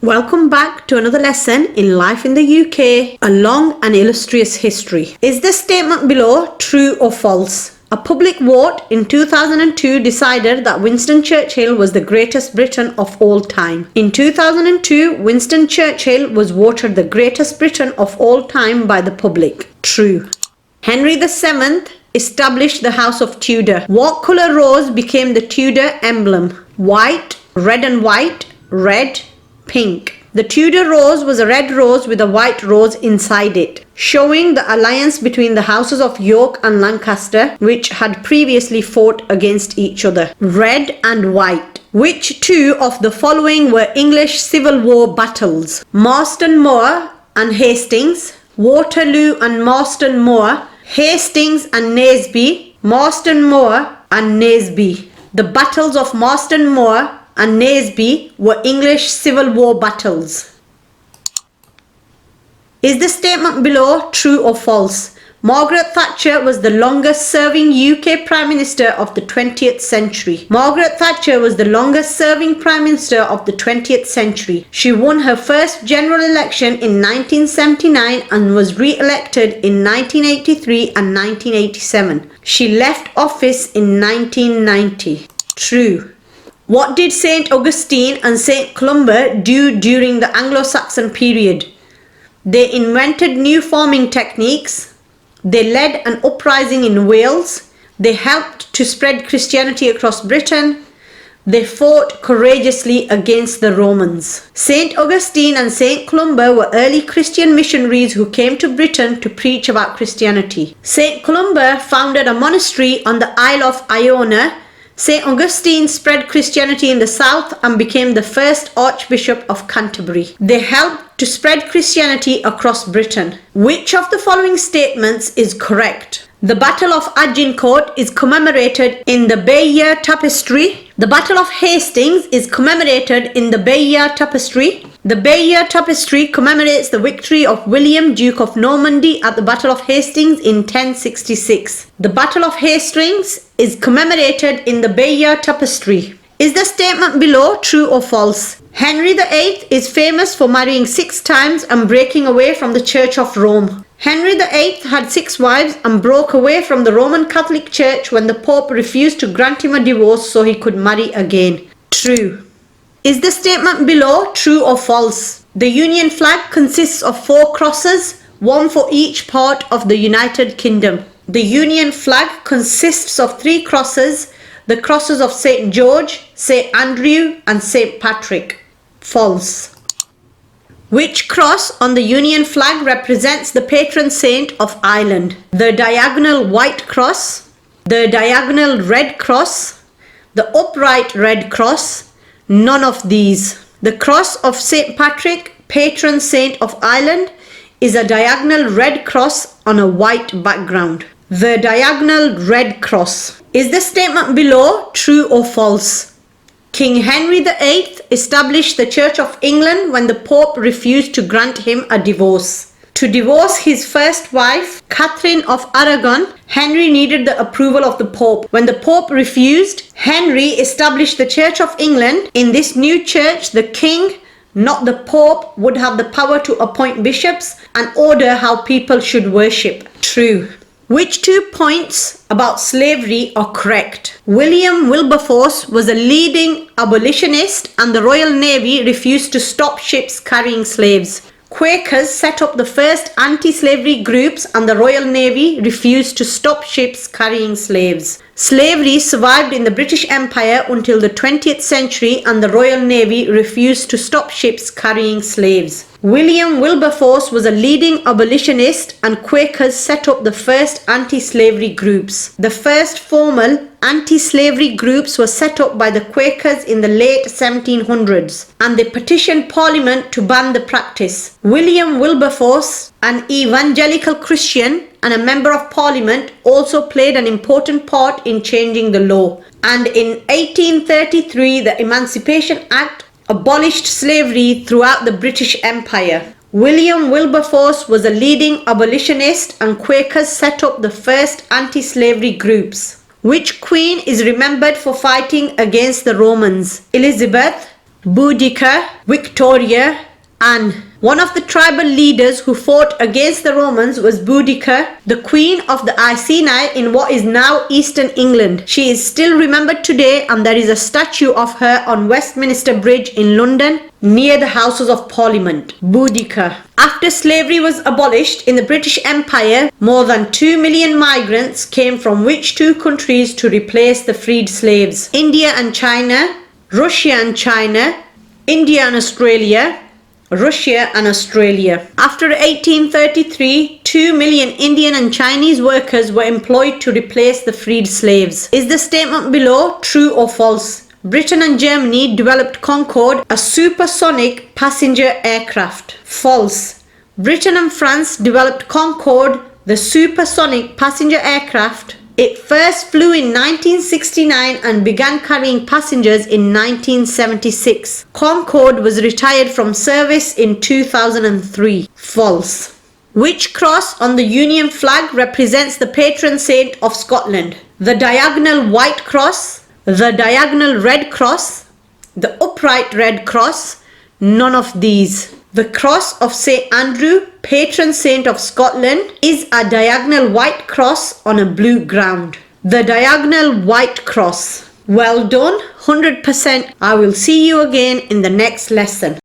Welcome back to another lesson in Life in the UK, a long and illustrious history. Is the statement below true or false? A public vote in 2002 decided that Winston Churchill was the greatest Briton of all time. In 2002, Winston Churchill was voted the greatest Briton of all time by the public. True. Henry VII established the House of Tudor. What colour rose became the Tudor emblem? White, red and white, red, pink. The Tudor rose was a red rose with a white rose inside it, showing the alliance between the houses of York and Lancaster, which had previously fought against each other. Red and white. Which two of the following were English Civil War battles? Marston Moor and Hastings, Waterloo and Marston Moor, Hastings and Naseby, Marston Moor and Naseby. The battles of Marston Moor and Naseby were English Civil War battles. Is the statement below true or false? Margaret Thatcher was the longest serving UK Prime Minister of the 20th century. Margaret Thatcher was the longest serving Prime Minister of the 20th century. She won her first general election in 1979 and was re-elected in 1983 and 1987. She left office in 1990. True. What did St. Augustine and St. Columba do during the Anglo-Saxon period? They invented new farming techniques. They led an uprising in Wales. They helped to spread Christianity across Britain. They fought courageously against the Romans. St. Augustine and St. Columba were early Christian missionaries who came to Britain to preach about Christianity. St. Columba founded a monastery on the Isle of Iona. St. Augustine spread Christianity in the south and became the first Archbishop of Canterbury. They helped to spread Christianity across Britain. Which of the following statements is correct? The Battle of Agincourt is commemorated in the Bayeux Tapestry. The Battle of Hastings is commemorated in the Bayeux Tapestry. The Bayeux Tapestry commemorates the victory of William, Duke of Normandy at the Battle of Hastings in 1066. The Battle of Hastings is commemorated in the Bayeux Tapestry. Is the statement below true or false? Henry VIII is famous for marrying 6 times and breaking away from the Church of Rome. Henry VIII had 6 wives and broke away from the Roman Catholic Church when the Pope refused to grant him a divorce so he could marry again. True. Is the statement below true or false? The Union flag consists of 4 crosses, one for each part of the United Kingdom. The Union flag consists of 3 crosses, the crosses of St. George, St. Andrew and St. Patrick. False. Which cross on the Union flag represents the patron saint of Ireland? The diagonal white cross, the diagonal red cross, the upright red cross, none of these. The cross of St. Patrick, patron saint of Ireland, is a diagonal red cross on a white background. The diagonal red cross. Is the statement below true or false? King Henry VIII established the Church of England when the Pope refused to grant him a divorce. To divorce his first wife, Catherine of Aragon, Henry needed the approval of the Pope. When the Pope refused, Henry established the Church of England. In this new church, the King, not the Pope, would have the power to appoint bishops and order how people should worship. True. Which 2 points about slavery are correct? William Wilberforce was a leading abolitionist and the Royal Navy refused to stop ships carrying slaves. Quakers set up the first anti-slavery groups and the Royal Navy refused to stop ships carrying slaves. Slavery survived in the British Empire until the 20th century and the Royal Navy refused to stop ships carrying slaves. William Wilberforce was a leading abolitionist and Quakers set up the first anti-slavery groups. The first formal anti-slavery groups were set up by the Quakers in the late 1700s and they petitioned Parliament to ban the practice. William Wilberforce, an evangelical Christian and a member of Parliament, also played an important part in changing the law. And in 1833, the Emancipation Act abolished slavery throughout the British Empire. William Wilberforce was a leading abolitionist and Quakers set up the first anti-slavery groups. Which queen is remembered for fighting against the Romans? Elizabeth, Boudica, Victoria, Anne. One of the tribal leaders who fought against the Romans was Boudica, the queen of the Iceni in what is now Eastern England. She is still remembered today, and there is a statue of her on Westminster Bridge in London near the Houses of Parliament. Boudica. After slavery was abolished in the British Empire, more than 2 million migrants came from which two countries to replace the freed slaves? India and China, Russia and China, India and Australia, Russia and Australia. After 1833, 2 million Indian and Chinese workers were employed to replace the freed slaves. Is the statement below true or false? Britain and Germany developed Concorde, a supersonic passenger aircraft. False. Britain and France developed Concorde, the supersonic passenger aircraft. It first flew in 1969 and began carrying passengers in 1976. Concorde was retired from service in 2003. False. Which cross on the Union flag represents the patron saint of Scotland? The diagonal white cross, the diagonal red cross, the upright red cross, none of these. The cross of St. Andrew, patron saint of Scotland, is a diagonal white cross on a blue ground. The diagonal white cross. Well done, 100%. I will see you again in the next lesson.